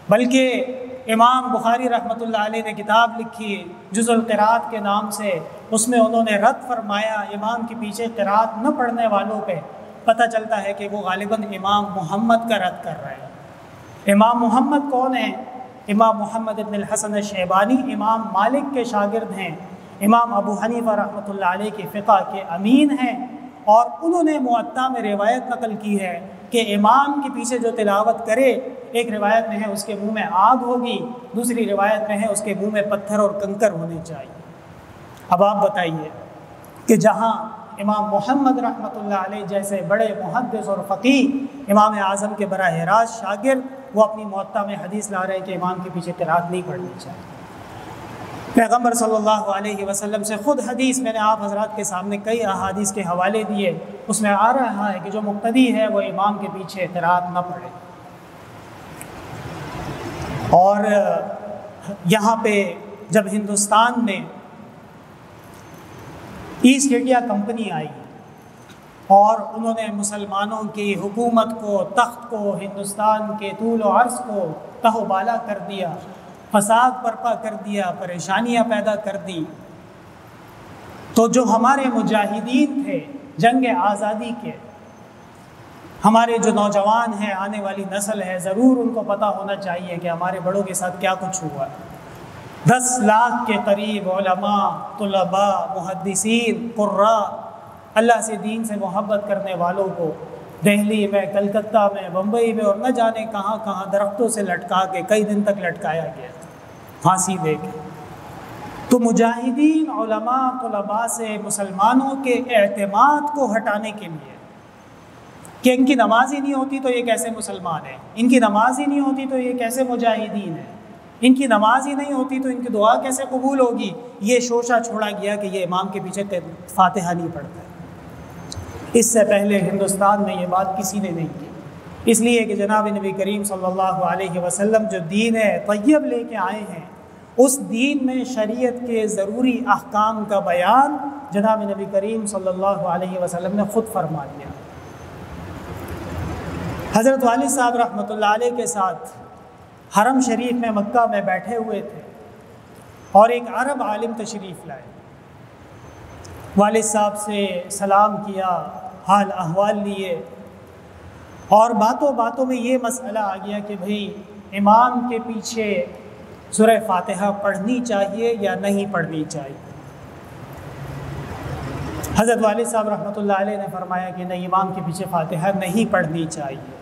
بلکہ امام بخاری رحمۃ اللہ علیہ نے کتاب لکھی جزء القرات کے نام سے، اس میں انہوں نے رد فرمایا امام کے پیچھے قرات نہ پڑھنے والوں پہ۔ پتہ چلتا ہے کہ وہ غالباً امام محمد کا رد کر رہے ہیں۔ امام محمد کون ہیں؟ امام محمد ابن الحسن الشیبانی امام مالک کے شاگرد ہیں۔ امام ابو حنیفہ رحمۃ اللہ علیہ کے فقہ کے امین ہیں، اور انہوں نے موطا میں روایت نقل کی ہے کہ امام کے پیچھے جو تلاوت کرے، ایک روایت میں ہے اس کے منہ میں آگ ہوگی، دوسری روایت میں ہے اس کے منہ میں پتھر اور کنکر ہونے چاہیے۔ اب آپ بتائیے کہ جہاں امام محمد رحمۃ اللہ علیہ جیسے بڑے محدث اور فقیہ، امام اعظم کے براہ راست شاگرد، وہ اپنی موطا میں حدیث لا رہے ہیں کہ امام کے پیچھے قرات نہیں پڑھنی چاہیے۔ پیغمبر صلی اللہ علیہ وسلم سے خود حدیث، میں نے آپ حضرات کے سامنے کئی احادیث کے حوالے دیے، اس میں آ رہا ہے کہ جو مقتدی ہے وہ امام کے پیچھے قرات نہ پڑھے۔ اور یہاں پہ جب ہندوستان میں ایسٹ انڈیا کمپنی آئی اور انہوں نے مسلمانوں کی حکومت کو، تخت کو، ہندوستان کے طول و عرض کو تہ و بالا کر دیا، فساد برپا کر دیا، پریشانیاں پیدا کر دی، تو جو ہمارے مجاہدین تھے جنگ آزادی کے، ہمارے جو نوجوان ہیں، آنے والی نسل ہے، ضرور ان کو پتہ ہونا چاہیے کہ ہمارے بڑوں کے ساتھ کیا کچھ ہوا ہے۔ 10 لاکھ کے قریب علماء، طلباء، محدثین، قراء، اللہ سے، دین سے محبت کرنے والوں کو دہلی میں، کلکتہ میں، بمبئی میں اور نہ جانے کہاں کہاں درختوں سے لٹکا کے کئی دن تک لٹکایا گیا، پھانسی دے کے۔ تو مجاہدین، علماء، طلباء سے مسلمانوں کے اعتماد کو ہٹانے کے لیے کہ ان کی نماز ہی نہیں ہوتی تو یہ کیسے مسلمان ہیں، ان کی نماز ہی نہیں ہوتی تو یہ کیسے مجاہدین ہیں، ان کی نماز ہی نہیں ہوتی تو ان کی دعا کیسے قبول ہوگی، یہ شوشہ چھوڑا گیا کہ یہ امام کے پیچھے فاتحہ نہیں پڑھتا ہے۔ اس سے پہلے ہندوستان میں یہ بات کسی نے نہیں کی، اس لیے کہ جناب نبی کریم صلی اللہ علیہ وسلم جو دین طیب لے کے آئے ہیں، اس دین میں شریعت کے ضروری احکام کا بیان جناب نبی کریم صلی اللہ علیہ وسلم نے خود فرما دیا۔ حضرت والد صاحب رحمۃ اللہ علیہ کے ساتھ حرم شریف میں مکہ میں بیٹھے ہوئے تھے اور ایک عرب عالم تشریف لائے، والد صاحب سے سلام کیا، حال احوال لیے، اور باتوں باتوں میں یہ مسئلہ آ گیا کہ بھئی امام کے پیچھے سورہ فاتحہ پڑھنی چاہیے یا نہیں پڑھنی چاہیے۔ حضرت والد صاحب رحمۃ اللہ علیہ نے فرمایا کہ نہیں، امام کے پیچھے فاتحہ نہیں پڑھنی چاہیے۔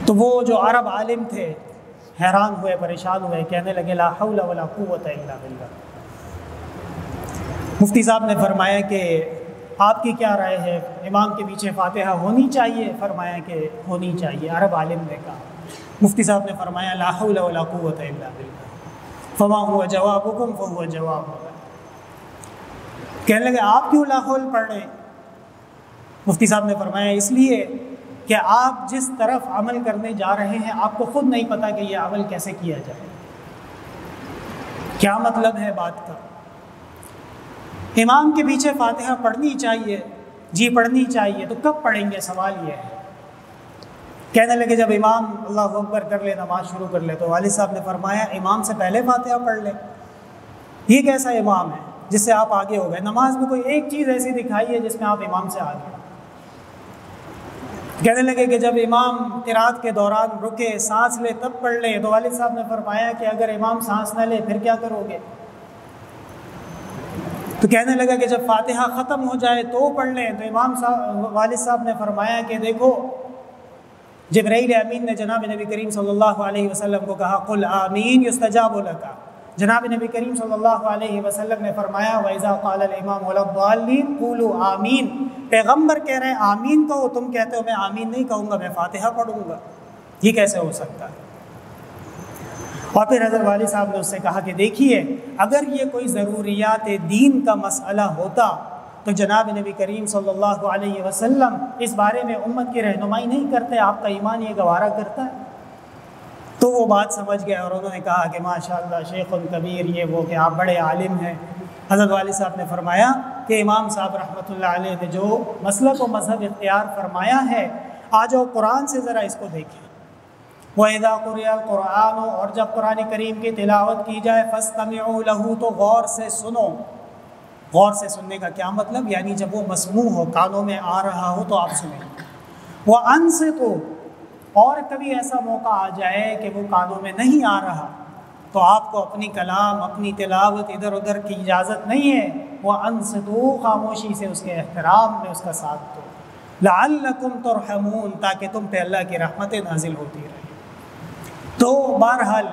تو وہ جو عرب عالم تھے حیران ہوئے، پریشان ہوئے، کہنے لگے لا حول ولا قوت الا باللہ۔ مفتی صاحب نے فرمایا کہ آپ کی کیا رائے ہے، امام کے پیچھے فاتحہ ہونی چاہیے؟ فرمایا کہ ہونی چاہیے۔ عرب عالم نے کہا، مفتی صاحب نے فرمایا لا حول ولا قوت الا باللہ، فما هو جوابکم فهو جواب ہوگا۔ کہنے لگے آپ کیوں لا حول پڑھ رہے ہیں؟ مفتی صاحب نے فرمایا اس لیے کہ آپ جس طرف عمل کرنے جا رہے ہیں آپ کو خود نہیں پتہ کہ یہ عمل کیسے کیا جائے، کیا مطلب ہے بات کا۔ امام کے پیچھے فاتحہ پڑھنی چاہیے، جی پڑھنی چاہیے، تو کب پڑھیں گے؟ سوال یہ ہے۔ کہنے لگے جب امام اللہ اکبر کر لے، نماز شروع کر لے، تو والد صاحب نے فرمایا امام سے پہلے فاتحہ پڑھ لے۔ یہ کیسا امام ہے جس سے آپ آگے ہو گئے؟ نماز میں کوئی ایک چیز ایسی دکھائی ہے جس میں آپ امام سے آگے۔ کہنے لگے کہ جب امام قرات کے دوران رکے، سانس لے تب پڑھ لے، تو والد صاحب نے فرمایا کہ اگر امام سانس نہ لے پھر کیا کرو گے؟ تو کہنے لگا کہ جب فاتحہ ختم ہو جائے تو پڑھ لیں، تو والد صاحب نے فرمایا کہ دیکھو جبرائیل امین نے جناب نبی کریم صلی اللہ علیہ وسلم کو کہا قل آمین یستجاب لک، جناب نبی کریم صلی اللہ علیہ وسلم نے فرمایا وَإِذَا قَالَ الْإِمَامُ وَلَا الضَّالِّينَ قُولُوا آمین، پیغمبر کہہ رہے ہیں آمین کہو، تم کہتے ہو میں آمین نہیں کہوں گا، میں فاتحہ پڑھوں گا، یہ کیسے ہو سکتا ہے؟ اور پھر حضرت والد صاحب نے اس سے کہا کہ دیکھیے اگر یہ کوئی ضروریات دین کا مسئلہ ہوتا تو جناب نبی کریم صلی اللہ علیہ وسلم اس بارے میں امت کی رہنمائی نہیں کرتے، آپ کا ایمان یہ گوارا کرتا ہے۔ تو وہ بات سمجھ گئے اور انہوں نے کہا کہ ماشاءاللہ شیخ کبیر، یہ وہ کہ آپ بڑے عالم ہیں۔ حضرت والد صاحب نے فرمایا کہ امام صاحب رحمۃ اللہ علیہ نے جو مسلک و مذہب اختیار فرمایا ہے، آ جاؤ قرآن سے ذرا اس کو دیکھیں۔ وَإِذَا قُرِئَ الْقُرْآنُ، اور جب قرآن کریم کی تلاوت کی جائے، فَاسْتَمِعُوا لَهُ، تو غور سے سنو۔ غور سے سننے کا کیا مطلب؟ یعنی جب وہ مسموع ہو، کانوں میں آ رہا ہو تو آپ سنیں۔ وَأَنصِتُوا، اور کبھی ایسا موقع آ جائے کہ وہ کانوں میں نہیں آ رہا تو آپ کو اپنی کلام اپنی تلاوت ادھر ادھر کی اجازت نہیں ہے، وَأَنصِتُوا، خاموشی سے اس کے احترام میں اس کا ساتھ دو، لَعَلَّكُمْ تُرْحَمُونَ، تاکہ تم پہ اللہ کی رحمتیں نازل ہوتی رہیں۔ تو بہرحال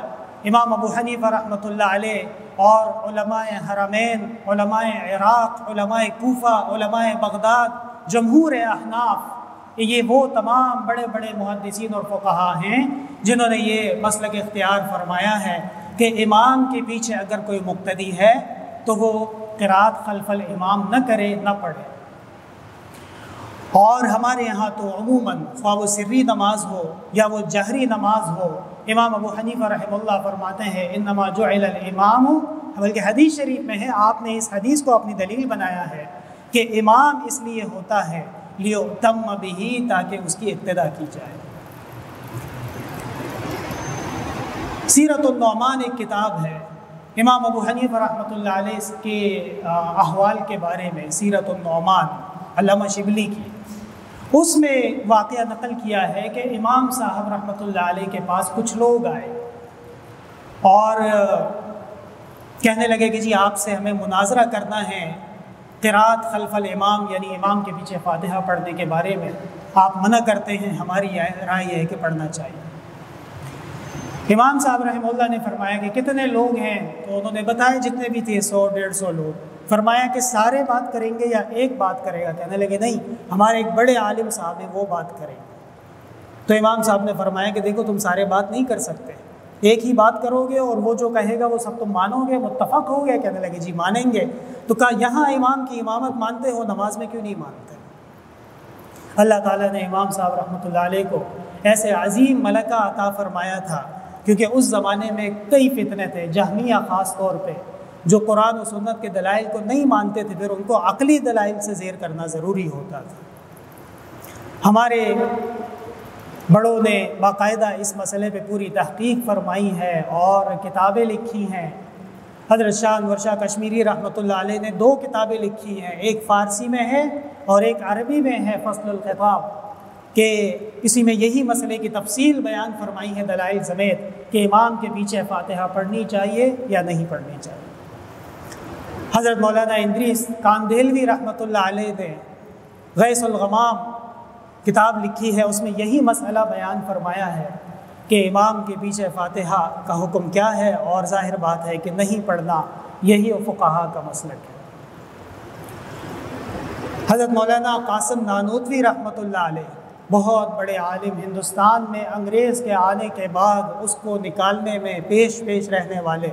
امام ابو حنیفہ رحمۃ اللہ علیہ اور علماء حرمین، علماء عراق، علماء کوفہ، علماء بغداد، جمہور احناف، یہ وہ تمام بڑے بڑے محدثین اور فقہا ہیں جنہوں نے یہ مسلک اختیار فرمایا ہے کہ امام کے پیچھے اگر کوئی مقتدی ہے تو وہ قرات خلف الامام نہ کرے، نہ پڑھے۔ اور ہمارے یہاں تو عموماً خواہ وہ سری نماز ہو یا وہ جہری نماز ہو، امام ابو حنیفہ رحمہ اللہ فرماتے ہیں انما جعل الامام، بلکہ حدیث شریف میں ہے، آپ نے اس حدیث کو اپنی دلیل بنایا ہے کہ امام اس لیے ہوتا ہے لیؤتم بہ، تاکہ اس کی اقتداء کی جائے۔ سیرت النعمان ایک کتاب ہے امام ابو حنیفہ رحمۃ اللہ علیہ کے احوال کے بارے میں، سیرت النعمان علامہ شبلی کی، اس میں واقعہ نقل کیا ہے کہ امام صاحب رحمۃ اللہ علیہ کے پاس کچھ لوگ آئے اور کہنے لگے کہ جی آپ سے ہمیں مناظرہ کرنا ہے قرات خلف الامام، یعنی امام کے پیچھے فاتحہ پڑھنے کے بارے میں آپ منع کرتے ہیں، ہماری رائے یہ ہے کہ پڑھنا چاہیے۔ امام صاحب رحمہ اللہ نے فرمایا کہ کتنے لوگ ہیں؟ تو انہوں نے بتایا جتنے بھی تھے، 100-150 لوگ۔ فرمایا کہ سارے بات کریں گے یا ایک بات کرے گا؟ کہنے لگے نہیں، ہمارے ایک بڑے عالم صاحب ہیں وہ بات کریں گے۔ تو امام صاحب نے فرمایا کہ دیکھو تم سارے بات نہیں کر سکتے، ایک ہی بات کرو گے اور وہ جو کہے گا وہ سب تم مانو گے، متفق ہو گئے؟ کہنے لگے جی مانیں گے۔ تو کہا یہاں امام کی امامت مانتے ہو، نماز میں کیوں نہیں مانتے؟ اللہ تعالیٰ نے امام صاحب رحمۃ اللہ علیہ کو ایسے عظیم ملکہ عطا فرمایا تھا، کیونکہ اس زمانے میں کئی فتنے تھے، جہمیہ خاص طور پہ، جو قرآن و سنت کے دلائل کو نہیں مانتے تھے، پھر ان کو عقلی دلائل سے زیر کرنا ضروری ہوتا تھا۔ ہمارے بڑوں نے باقاعدہ اس مسئلے پہ پوری تحقیق فرمائی ہے اور کتابیں لکھی ہیں۔ حضرت شاہ انور شاہ کشمیری رحمۃ اللہ علیہ نے 2 کتابیں لکھی ہیں، ایک فارسی میں ہے اور ایک عربی میں ہے، فصل الخطاب، کہ اسی میں یہی مسئلے کی تفصیل بیان فرمائی ہے دلائل سمیت کہ امام کے پیچھے فاتحہ پڑھنی چاہیے یا نہیں پڑھنی چاہیے۔ حضرت مولانا ادریس کاندھیلوی رحمۃ اللہ علیہ نے غیث الغمام کتاب لکھی ہے، اس میں یہی مسئلہ بیان فرمایا ہے کہ امام کے پیچھے فاتحہ کا حکم کیا ہے، اور ظاہر بات ہے کہ نہیں پڑھنا، یہی فقہا کا مسلک ہے۔ حضرت مولانا قاسم نانوتوی رحمۃ اللہ علیہ بہت بڑے عالم، ہندوستان میں انگریز کے آنے کے بعد اس کو نکالنے میں پیش رہنے والے،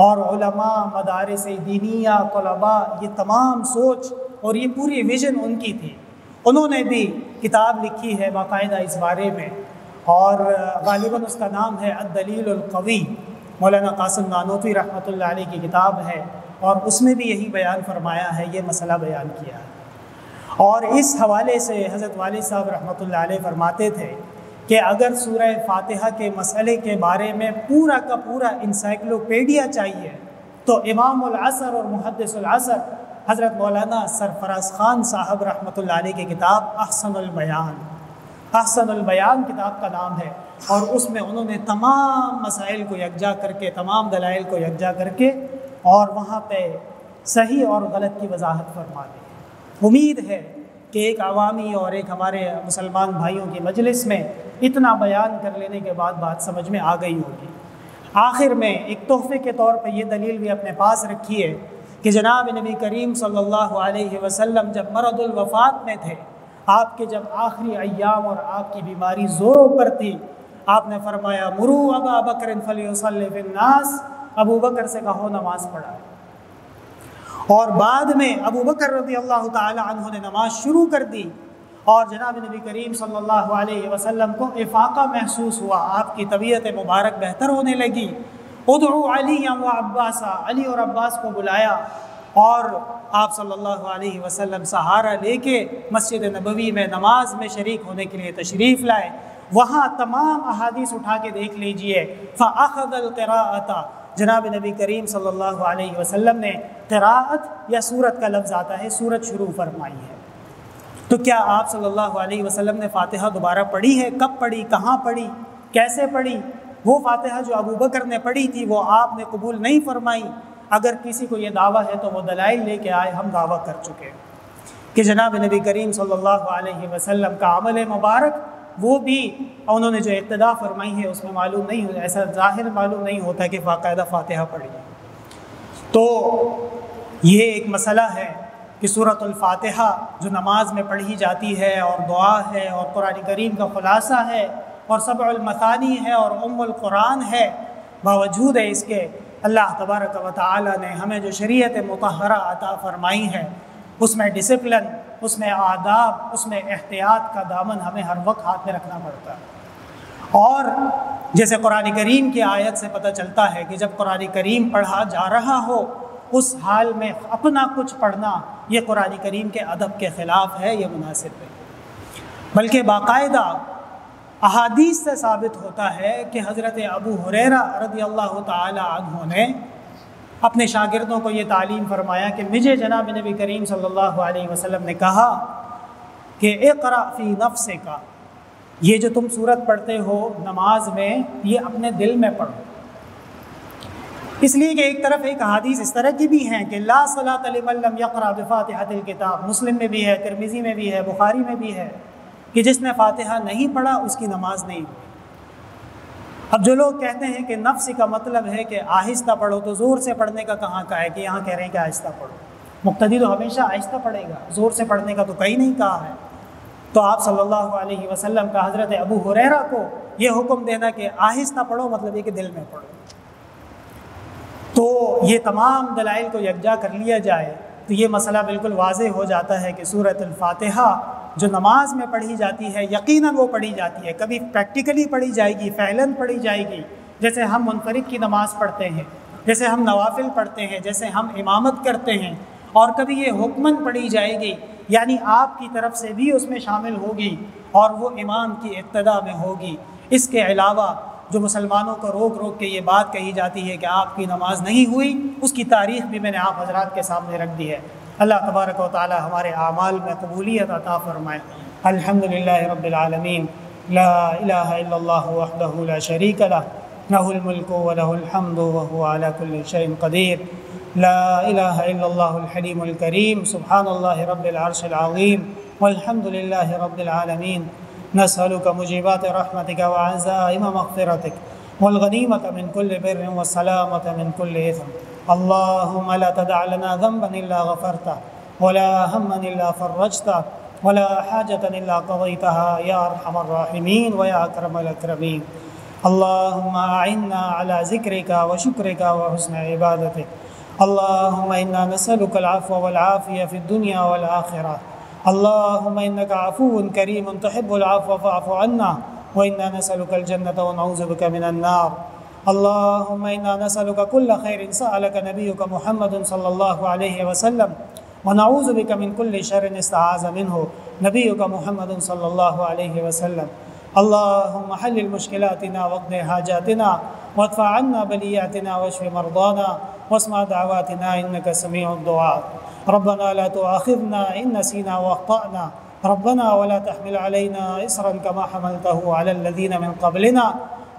اور علماء، مدارس دینیہ، طلباء، یہ تمام سوچ اور یہ پوری ویژن ان کی تھی۔ انہوں نے بھی کتاب لکھی ہے باقاعدہ اس بارے میں، اور غالباً اس کا نام ہے الدلیل القوی، مولانا قاسم نانوتوی رحمۃ اللہ علیہ کی کتاب ہے، اور اس میں بھی یہی بیان فرمایا ہے، یہ مسئلہ بیان کیا ہے۔ اور اس حوالے سے حضرت والد صاحب رحمۃ اللہ علیہ فرماتے تھے کہ اگر سورہ فاتحہ کے مسئلے کے بارے میں پورا کا پورا انسائکلوپیڈیا چاہیے تو امام العصر اور محدث العصر حضرت مولانا سرفراز خان صاحب رحمۃ اللہ علیہ کی کتاب احسن البیان، احسن البیان کتاب کا نام ہے، اور اس میں انہوں نے تمام مسائل کو یکجا کر کے، تمام دلائل کو یکجا کر کے، اور وہاں پہ صحیح اور غلط کی وضاحت فرما دی۔ امید ہے کہ ایک عوامی اور ایک ہمارے مسلمان بھائیوں کی مجلس میں اتنا بیان کر لینے کے بعد بات سمجھ میں آ گئی ہوگی۔ آخر میں ایک تحفے کے طور پہ یہ دلیل بھی اپنے پاس رکھیے کہ جناب نبی کریم صلی اللہ علیہ وسلم جب مرض الوفات میں تھے، آپ کے جب آخری ایام اور آپ کی بیماری زوروں پر تھی، آپ نے فرمایا مرو ابا بکر فلیصلی فی الناس، ابو بکر سے کہو نماز پڑھائے۔ اور بعد میں ابو بکر رضی اللہ تعالی عنہ نے نماز شروع کر دی، اور جناب نبی کریم صلی اللہ علیہ وسلم کو افاقہ محسوس ہوا، آپ کی طبیعت مبارک بہتر ہونے لگی۔ ادعو علی و عباسا، علی اور عباس کو بلایا، اور آپ صلی اللہ علیہ وسلم سہارا لے کے مسجد نبوی میں نماز میں شریک ہونے کے لیے تشریف لائے۔ وہاں تمام احادیث اٹھا کے دیکھ لیجئے، فأخذ القراءۃ، جناب نبی کریم صلی اللہ علیہ وسلم نے قراءت یا سورت کا لفظ آتا ہے، سورت شروع فرمائی ہے۔ تو کیا آپ صلی اللہ علیہ وسلم نے فاتحہ دوبارہ پڑھی ہے؟ کب پڑھی، کہاں پڑھی، کیسے پڑھی؟ وہ فاتحہ جو ابو بکر نے پڑھی تھی وہ آپ نے قبول نہیں فرمائی۔ اگر کسی کو یہ دعویٰ ہے تو وہ دلائل لے کے آئے، ہم دعویٰ کر چکے کہ جناب نبی کریم صلی اللہ علیہ وسلم کا عمل مبارک وہ بھی انہوں نے جو ابتدا فرمائی ہے اس میں معلوم نہیں ہوتا، ایسا ظاہر معلوم نہیں ہوتا کہ باقاعدہ فاتحہ پڑھی۔ تو یہ ایک مسئلہ ہے کہ سورۃ الفاتحہ جو نماز میں پڑھی جاتی ہے اور دعا ہے اور قرآن کریم کا خلاصہ ہے اور سبع المثانی ہے اور ام القرآن ہے، باوجود اس کے اللہ تبارک و تعالی نے ہمیں جو شریعت مطہرہ عطا فرمائی ہے اس میں ڈسپلن، اس میں آداب، اس میں احتیاط کا دامن ہمیں ہر وقت ہاتھ میں رکھنا پڑتا ہے۔ اور جیسے قرآن کریم کی آیت سے پتہ چلتا ہے کہ جب قرآن کریم پڑھا جا رہا ہو اس حال میں اپنا کچھ پڑھنا یہ قرآن کریم کے ادب کے خلاف ہے، یہ مناسب ہے، بلکہ باقاعدہ احادیث سے ثابت ہوتا ہے کہ حضرت ابو ہریرہ رضی اللہ تعالی عنہ نے اپنے شاگردوں کو یہ تعلیم فرمایا کہ مجھے جناب نبی کریم صلی اللہ علیہ وسلم نے کہا کہ اقرأ فی نفسک، یہ جو تم سورت پڑھتے ہو نماز میں یہ اپنے دل میں پڑھو۔ اس لیے کہ ایک طرف ایک حدیث اس طرح کی بھی ہیں کہ لا صلاۃ لمن لم یقرأ بفاتحۃ الکتاب، مسلم میں بھی ہے، ترمذی میں بھی ہے، بخاری میں بھی ہے کہ جس نے فاتحہ نہیں پڑھا اس کی نماز نہیں ہوئی۔ اب جو لوگ کہتے ہیں کہ نفس کا مطلب ہے کہ آہستہ پڑھو، تو زور سے پڑھنے کا کہاں کا ہے کہ یہاں کہہ رہے ہیں کہ آہستہ پڑھو؟ مقتدی تو ہمیشہ آہستہ پڑھے گا، زور سے پڑھنے کا تو کہیں نہیں کہا ہے۔ تو آپ صلی اللہ علیہ وسلم کا حضرت ابو ہریرہ کو یہ حکم دینا کہ آہستہ پڑھو مطلب یہ کہ دل میں پڑھو۔ تو یہ تمام دلائل کو یکجا کر لیا جائے تو یہ مسئلہ بالکل واضح ہو جاتا ہے کہ سورۃ الفاتحہ جو نماز میں پڑھی جاتی ہے یقیناً وہ پڑھی جاتی ہے، کبھی پریکٹیکلی پڑھی جائے گی، فعلاً پڑھی جائے گی، جیسے ہم منفرد کی نماز پڑھتے ہیں، جیسے ہم نوافل پڑھتے ہیں، جیسے ہم امامت کرتے ہیں، اور کبھی یہ حکماً پڑھی جائے گی، یعنی آپ کی طرف سے بھی اس میں شامل ہوگی اور وہ امام کی اقتداء میں ہوگی۔ اس کے علاوہ جو مسلمانوں کو روک روک کے یہ بات کہی جاتی ہے کہ آپ کی نماز نہیں ہوئی، اس کی تاریخ بھی میں نے آپ حضرات کے سامنے رکھ دی ہے۔ اللہ تبارک و تعالی ہمارے اعمال میں قبولیت عطا فرمائے۔ الحمدللہ رب العالمین، لا الہ الا اللہ وحدہ لا شریک لہ، لہ الملک ولہ الحمد وہو علی کل شیء قدیر، لا الہ الا اللہ الحلیم الکریم، سبحان اللہ رب العرش العظیم، والحمد للہ رب العالمین۔ نسألك مجيبات رحمتك وعزائم مغفرتك والغنيمة من كل بر والسلامة من كل إثم، اللهم لا تدع لنا ذنبا إلا غفرته ولا هما إلا فرجته ولا حاجة إلا قضيتها يا أرحم الراحمين ويا أكرم الأكرمين، اللهم أعنا على ذكرك وشكرك وحسن عبادتك، اللهم إنا نسألك العفو والعافية في الدنيا والآخرة، اللهم إنك عفو كريم تحب العفو فاعف عنا، وإنا نسألك الجنة ونعوذ بك من النار، اللهم إنا نسألك كل خير سألك نبيك محمد صلى الله عليه وسلم، ونعوذ بك من كل شر استعاذ منه نبيك محمد صلى الله عليه وسلم، اللهم حلل مشكلاتنا واقض حاجاتنا وادفع عنا بلياتنا واشف مرضانا واسمع دعواتنا إنك سميع الدعاء، ربنا لا تؤاخذنا إن نسينا وأخطأنا، ربنا ولا تحمل علينا إصرا كما حملته على الذين من قبلنا،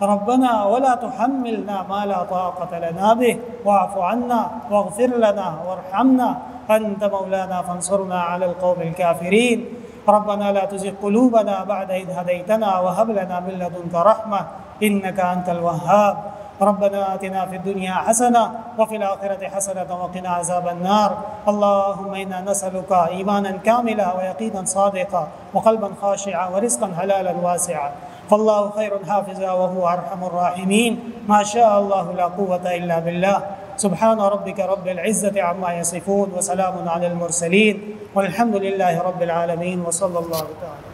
ربنا ولا تحملنا ما لا طاقة لنا به، واعف عنا واغفر لنا وارحمنا، أنت مولانا فانصرنا على القوم الكافرين، ربنا لا تزغ قلوبنا بعد إذ هديتنا وهب لنا من لدنك رحمة إنك أنت الوهاب، ربنا آتنا في الدنيا حسنة وفي الآخرة حسنة وقنا عذاب النار، اللهم إنا نسألك إيمانا كاملا ويقينا صادقا وقلبا خاشعا ورزقا حلالا واسعا، فالله خير حافظا وهو أرحم الراحمين، ما شاء الله لا قوة إلا بالله، سبحان ربك رب العزة عما يصفون وسلام على المرسلين والحمد لله رب العالمين، وصلى الله تعالى